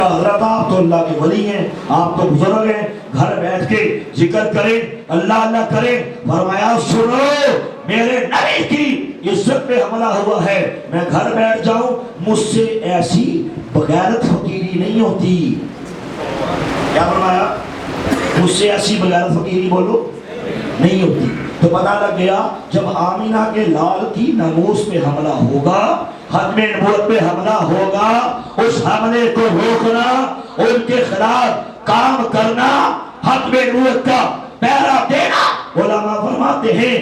حضرت آپ تو اللہ کے ولی ہیں، آپ تو بزرگ ہیں، گھر بیٹھ کے ذکر کریں، اللہ اللہ کریں۔ فرمایا سنو، میرے نبی کی عزت پہ حملہ ہوا ہے، میں گھر بیٹھ جاؤں، مجھ سے ایسی بغیرت فقیری نہیں ہوتی۔ کیا فرمایا؟ مجھ سے ایسی بغیرت فقیری بولو نہیں ہوتی۔ تو پتہ لگ گیا جب آمینہ کے لال کی ناموس پہ حملہ ہوگا، ختم نبوت پہ حملہ ہوگا، اس حملے کو روکنا، ان کے خلاف کام کرنا، ختم نبوت کا پہرا دینا، علماء فرماتے ہیں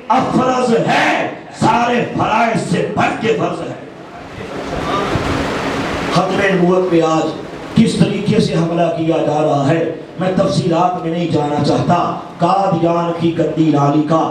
افرض ہے، سارے فرائض سے بڑھ کے فرض ہے۔ ختم نبوت پہ آج کس طریقے سے حملہ کیا جا رہا ہے میں تفصیلات میں نہیں جانا چاہتا۔ قادیان کی گندی نالی کا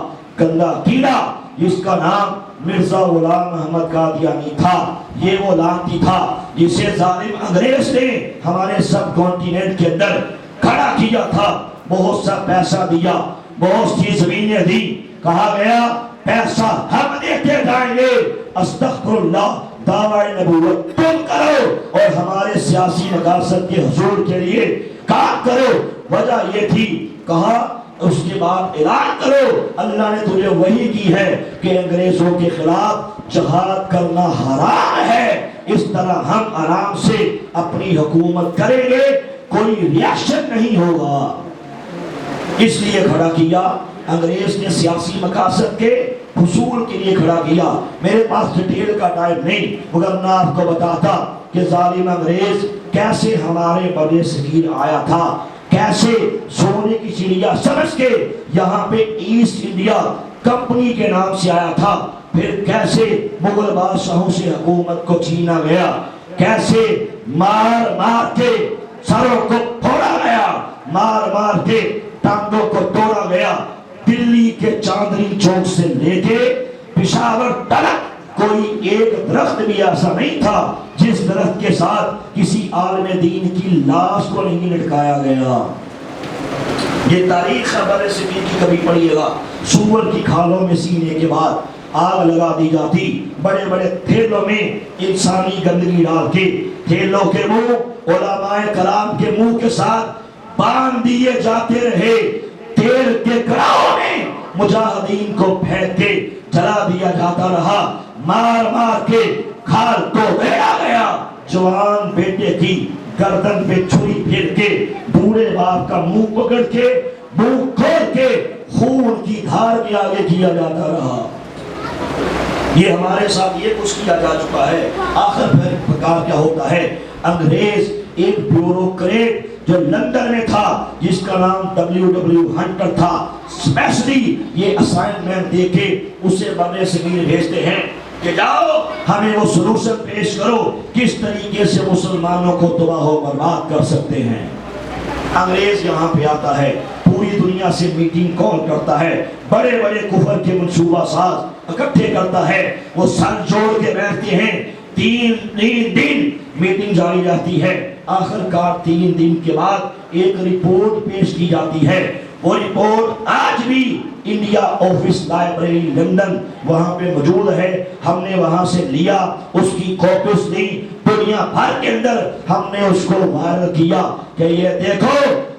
گندا کیڑا جس کا نام مرزا غلام محمد قادیانی تھا، یہ وہ لعنتی تھا جسے ظالم انگریز نے ہمارے سب کانٹیننٹ کے اندر کھڑا کیا تھا، بہت سا پیسہ دیا، بہت سی زمینیں دی، کہا گیا پیسہ ہم دیتے جائیں گے، استغفر اللہ، دعویٰ نبوت تم کرو اور ہمارے سیاسی مقاصد کے حصول کے لیے کام کرو۔ وجہ یہ تھی، کہا اس کے بعد اعلان کرو اللہ نے تجھے وحی کی ہے کہ انگریزوں کے خلاف جہاد کرنا حرام ہے، اس طرح ہم آرام سے اپنی حکومت کریں گے، کوئی ریاکشن نہیں ہوگا۔ اس لیے کھڑا کیا، انگریز نے سیاسی مقاصد کے حصول کے لیے کھڑا کیا۔ میرے پاس ڈیٹیل کا ٹائم نہیں، مگر میں آپ کو بتاتا کہ ظالم انگریز کیسے ہمارے بڑے صغیر آیا تھا، کیسے سونے کی چڑیا سمجھ کے یہاں پہ ایسٹ انڈیا کمپنی کے نام سے آیا تھا، پھر کیسے مغل بادشاہوں سے حکومت کو چھینا گیا، کیسے مار مار کے سروں کو پھوڑا گیا، مار مار کے ٹانگوں کو توڑا گیا۔ دلی کے چاندنی چوک سے لے کے پشاور تلک کوئی ایک درخت بھی ایسا نہیں تھا جس درخت کے ساتھ کسی عالم دین کی لاش کو نہیں لٹکایا گیا۔ یہ تاریخ خبر صغیر کی کبھی پڑھیے گا، سور کی کھالوں میں سینے کے بعد آگ لگا دی جاتی، بڑے بڑے تھیلوں میں انسانی گندگی ڈال کے، تھیلوں کے منہ علماء کرام کے منہ کے ساتھ باندھ دیے جاتے رہے، تیل کے کڑاہوں میں مجاہدین کو پھینک کے جلا دیا جاتا رہا، مار مار کے کھال کو بیڑا گیا، جوان بیٹے کی گردن پہ چھری پھیر کے، بوڑھے باپ کا منہ پکڑ کے، منہ کھول کے خون کی دھار کے آگے کیا جاتا رہا۔ یہ ہمارے ساتھ یہ کچھ کیا جا چکا ہے۔ آخر پھر پکار کیا ہوتا ہے، انگریز ایک بیوروکریٹ جو لندن میں تھا جس کا نام W ہنٹر تھا، اسپیشلی یہ اسائنمنٹ دے کے اسے بڑے صغیر بھیجتے ہیں کہ جاؤ ہمیں وہ سلوشن پیش کرو کس طریقے سے مسلمانوں کو تباہ و برباد کر سکتے ہیں۔ انگریز یہاں پہ آتا ہے، پوری دنیا سے میٹنگ کال کرتا ہے، بڑے بڑے کفر کے منصوبہ ساز اکٹھے کرتا ہے، وہ سر جوڑ کے بیٹھتے ہیں، تین دن میٹنگ جاری رہتی ہے، آخر کار 3 دن کے بعد ایک رپورٹ پیش کی جاتی ہے۔ وہ رپورٹ آج بھی انڈیا آفس لائبریری لندن وہاں پہ موجود ہے، ہم نے وہاں سے لیا، اس کی کاپیز لی، دنیا بھر کے اندر ہم نے اس کو وائرل کیا کہ یہ دیکھو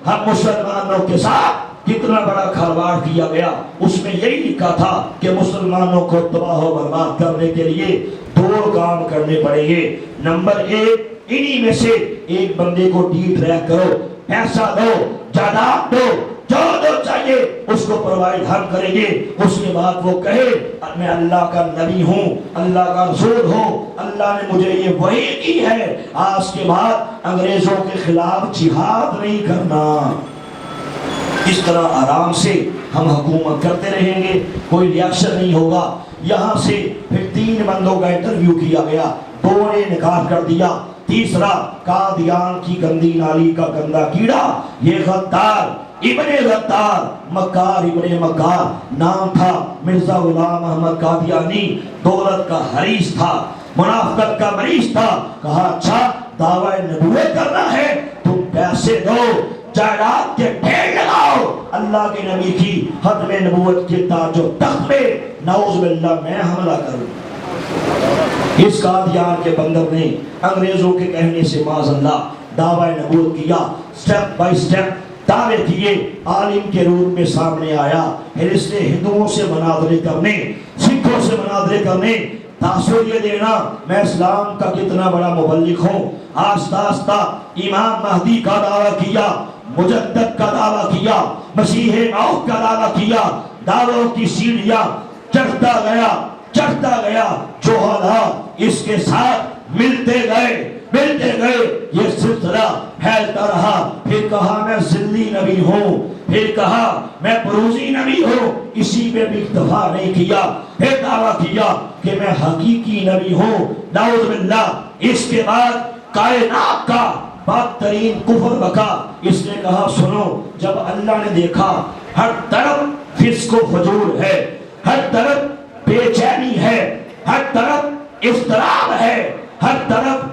ہم مسلمانوں کے ساتھ کتنا بڑا کھلواڑ کیا گیا۔ اس میں یہی لکھا تھا کہ مسلمانوں کو تباہ و برباد کرنے کے لیے 2 کام کرنے پڑیں گے۔ نمبر 1، انہی میں سے ایک بندے کو ڈی ٹریک کرو، پیسہ دو، جائیداد دو، جو دو چاہیے اس کو پرووائڈ ہم کریں گے۔ اس کے بعد وہ کہے میں اللہ کا نبی ہوں، اللہ کا رسول ہوں، اللہ نے مجھے یہ وحی کی ہے، آج کے بعد انگریزوں کے خلاف جہاد نہیں کرنا۔ اس طرح آرام سے ہم حکومت کرتے رہیں گے، کوئی ریاکشن نہیں ہوگا۔ یہاں سے پھر 3 بندوں کا انٹرویو کیا گیا، 2 نے انکار کر دیا، تیسرا قادیان کی گندی نالی کا گندا کیڑا، یہ غدار ابن غدار، مکار ابن مکار نام تھا، مرزا غلام محمد قادیانی، دولت کا حریص تھا، منافقت کا مریض تھا۔ کہا اچھا دعویٰ نبوت کرنا ہے، تم پیسے دو، جائیداد کے ڈھیر لگاؤ، اللہ کے نبی کی ختم نبوت کے تاج و تخت پہ نعوذ باللہ میں حملہ کروں۔ اس قادیان کے بندر نے انگریزوں کے کہنے سے معاذ اللہ دعوی نبوت کیا، سٹیپ بائی سٹیپ دعوے کیے، عالم کے روپ میں سامنے آیا، پھر اس نے ہندوؤں سے مناظرے کرنے، سکھوں سے مناظرے کرنے، تاثر یہ دینا میں اسلام کا کتنا بڑا مبلغ ہوں۔ آہستہ آہستہ امام مہدی کا دعویٰ کیا، مجدد کا دعویٰ کیا، مسیح موعود کا دعویٰ کیا، دعووں کی سیڑھیاں چڑھتا گیا، جوہلا اس کے ساتھ ملتے گئے، یہ سلسلہ پھیلتا رہا۔ پھر کہا میں ذلی نبی ہوں، پھر کہا میں بروزی نبی ہوں، اسی میں بھی اکتفا نہیں کیا، پھر دعویٰ کیا کہ میں حقیقی نبی ہوں، نعوذ باللہ۔ اس کے بعد کائنات کا بدترین کفر بکا، اس نے کہا سنو، جب اللہ نے دیکھا ہر طرف فسق و فجور ہے، ہر طرف بے چینی ہے، ہر طرف اضطراب ہے، ہر طرف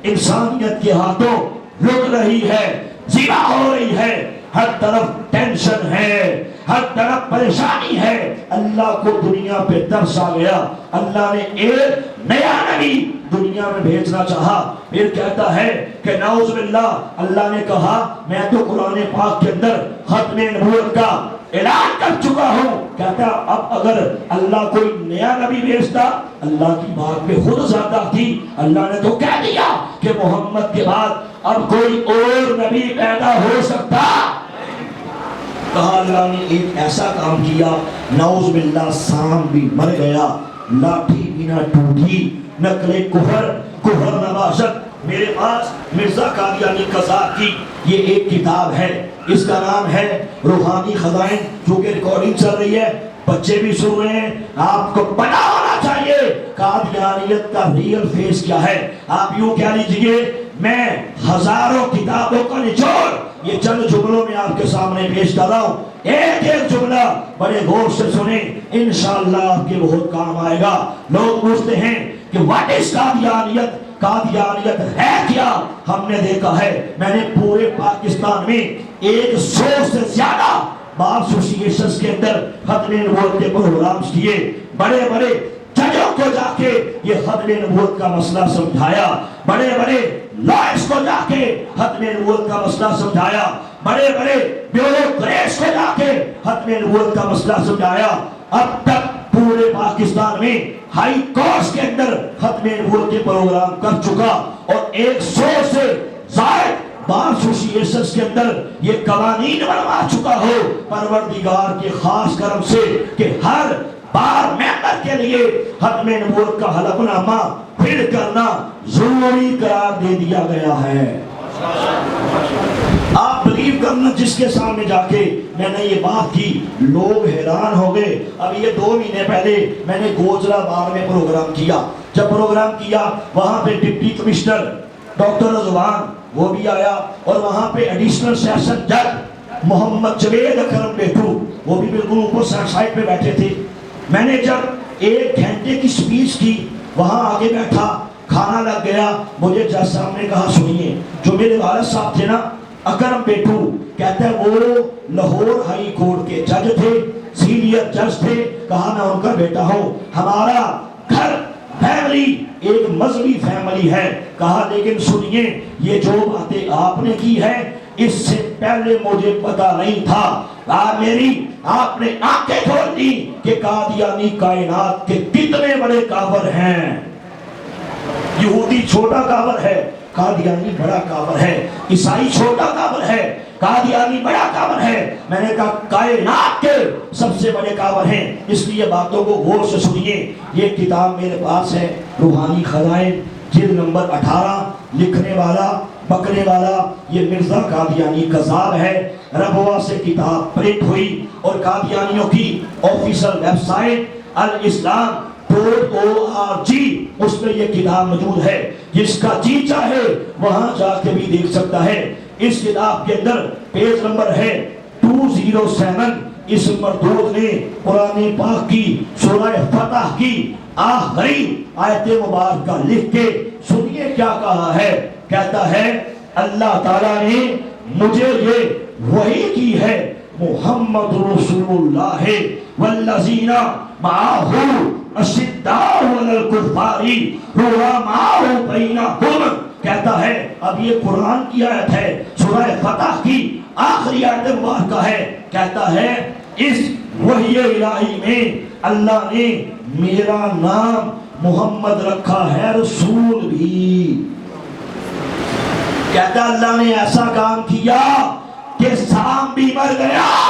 انسانیت کے ہاتھوں لٹ رہی ہے، زنا ہو رہی ہے، ہر طرف ٹینشن ہے، ہر طرف پریشانی ہے، اللہ کو دنیا پہ ترس آ گیا، اللہ نے ایک نیا نبی دنیا میں بھیجنا چاہا۔ پھر کہتا ہے کہ نعوذ باللہ، اللہ نے کہا میں تو قرآن پاک کے اندر ختم نبوت کا اعلان کر چکا ہوں۔ کہتا اب اگر اللہ کوئی نیا نبی بھیجتا، اللہ کی بات میں خود زیادہ تھی، اللہ نے تو کہہ دیا کہ محمد کے بعد اب کوئی اور نبی پیدا ہو سکتا۔ کہا اللہ نے ایک ایسا کام کیا، نعوذ باللہ سام بھی مر گیا، لاٹھی بھی نہ ٹوٹی، نقل کفر نباشت۔ میرے پاس مرزا قادیانی قذاب کی یہ ایک کتاب ہے، اس کا نام ہے روحانی خزائن، جو کہ ریکارڈنگ چل رہی ہے، بچے بھی سن رہے ہیں، آپ کو پتہ ہونا چاہیے قادیانیت کا ریئل فیس کیا ہے۔ آپ یوں کہہ لیجئے میں ہزاروں کتابوں کا نچوڑ یہ چند جملوں میں آپ کے سامنے پیش کر رہا ہوں، ایک ایک جملہ بڑے غور سے سنیں، انشاءاللہ آپ کے بہت کام آئے گا۔ لوگ پوچھتے ہیں کہ واٹ از قادیانیت، قادیانیت ہے کیا؟ ہم نے دیکھا ہے، میں نے پورے پاکستان میں 100 سے زیادہ بار ایسوسیشنز کے اندر ختم نبوت کے پروگرامز کیے، بڑے بڑے ججوں کو جا کے یہ ختم نبوت کا مسئلہ سمجھایا، بڑے بڑے لائرز کو جا کے ختم نبوت کا مسئلہ سمجھایا، بڑے بڑے بیوروکریٹس کو جا کے ختم نبوت کا مسئلہ سمجھایا۔ اب تک پورے پاکستان میں ہائی کورٹس کے اندر ختم نبوت کے پروگرام کر چکا، اور 100 سے زائد بار ایسوسیشنز کے اندر یہ قوانین بنوا چکا ہو، پروردگار کے خاص کرم سے کہ ہر بار ممبر کے لیے ختم نبوت کا حلف نامہ پھر کرنا ضروری قرار دے دیا گیا ہے۔ آپ بلیو کرنا، جس کے سامنے جا کے میں نے یہ بات کی لوگ حیران ہو گئے۔ اب یہ 2 مہینے پہلے میں نے گوجرا باغ میں پروگرام کیا، جب پروگرام کیا وہاں پہ ڈپٹی کمشنر ڈاکٹر رضوان وہ بھی آیا، اور وہاں پہ ایڈیشنل سیشن جج محمد جوید اکرم بیٹو وہ بھی بالکل اوپر سائڈ پہ بیٹھے تھے۔ میں نے جب 1 گھنٹے کی سپیچ کی، وہاں آگے بیٹھا، کھانا لگ گیا، مجھے جج صاحب نے کہا سنیے، جو میرے والد صاحب تھے نا اکرم بیٹو، کہتے ہیں وہ لاہور ہائی کورٹ کے جج تھے، سینئر جج تھے، کہا میں ان کا بیٹا ہوں، ہمارا گھر فیملی ایک مذہبی فیملی ہے، کہا لیکن سنیے یہ جو باتیں آپ نے کی ہے اس سے پہلے مجھے پتا نہیں تھا، آپ نے آنکھیں کھول دی کہ قادیانی کائنات کے کتنے بڑے کافر ہیں۔ یہودی چھوٹا کافر ہے، قادیانی بڑا کافر ہے، عیسائی چھوٹا کافر ہے، قادیانی بڑا کافر ہے۔ میں نے کہا کائنات کے سب سے بڑے کافر ہیں، اس لیے باتوں کو غور سے سنیے۔ یہ کتاب میرے پاس ہے، روحانی خزائن، جلد نمبر 18، لکھنے والا پکڑنے والا یہ مرزا قادیانی قذاب ہے۔ ربوہ سے کتاب پرنٹ ہوئی، اور قادیانیوں کی آفیشل ویب سائٹ alislam.org اس میں یہ کتاب موجود ہے، جس کا جی چاہے وہاں جا کے بھی دیکھ سکتا ہے۔ اس کتاب کے اندر پیج نمبر ہے 207۔ اس مردود نے قرآن پاک کی سورہ فتح کی آخری آیت مبارکہ لکھ کے سنیے کیا کہا ہے۔ کہتا ہے اللہ تعالیٰ نے مجھے یہ وحی کی ہے، محمد رسول اللہ والذین معہ اشداء علی الکفار رحماء بینہم کہتا ہے اب یہ قرآن کی آیت ہے، سورہ فتح کی آخری آیت مبارکہ ہے، کہتا ہے اس وحی الہی میں اللہ نے میرا نام محمد رکھا ہے، رسول بھی۔ کہتا اللہ نے ایسا کام کیا کہ سام بھی مر گیا،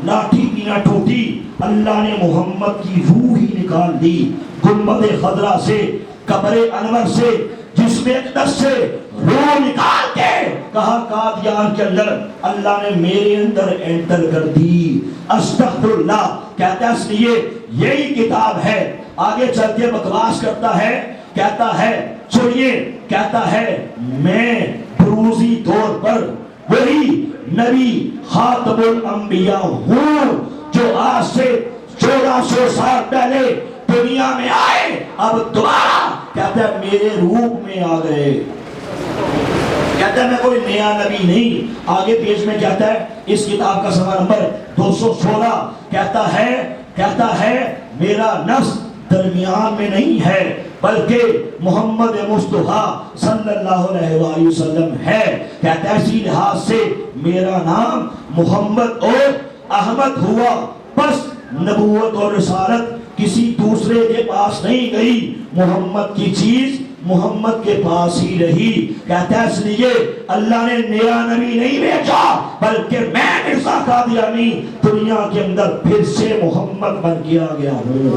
لاٹھی بھی نہ ٹوٹی، اللہ نے محمد کی روح ہی نکال دی گنبد خضرا سے، قبر انور سے، جسم اقدس سے روح نکال کے کہا قادیان کے اندر اللہ نے میرے اندر انٹر کر دی۔ استغفر اللہ۔ کہتا ہے اس لیے یہی کتاب ہے۔ آگے چل کے بکواس کرتا ہے، کہتا ہے سنیے، کہتا ہے میں بروزی طور پر وہی نبی خاتم الانبیاء ہوں جو آج سے 1400 سال پہلے دنیا میں آئے، اب دوبارہ کہتا ہے میرے روپ میں آ گئے۔ کہتا ہے میں کوئی نیا نبی نہیں۔ آگے پیج میں کہتا ہے اس کتاب کا صفحہ نمبر 216، کہتا ہے میرا نفس درمیان میں نہیں ہے بلکہ محمد مصطفیٰ صلی اللہ علیہ وآلہ وسلم ہے۔ کہتا ہے اسی لحاظ سے میرا نام محمد اور احمد ہوا، بس نبوت اور رسالت کسی دوسرے کے پاس نہیں گئی، محمد کی چیز محمد کے پاس ہی رہی۔ کہتا ہے اس لیے اللہ نے نیا نبی نہیں بھیجا بلکہ میں مرزا قادیانی دنیا کے اندر پھر سے محمد بن کے آ گیا ہوں۔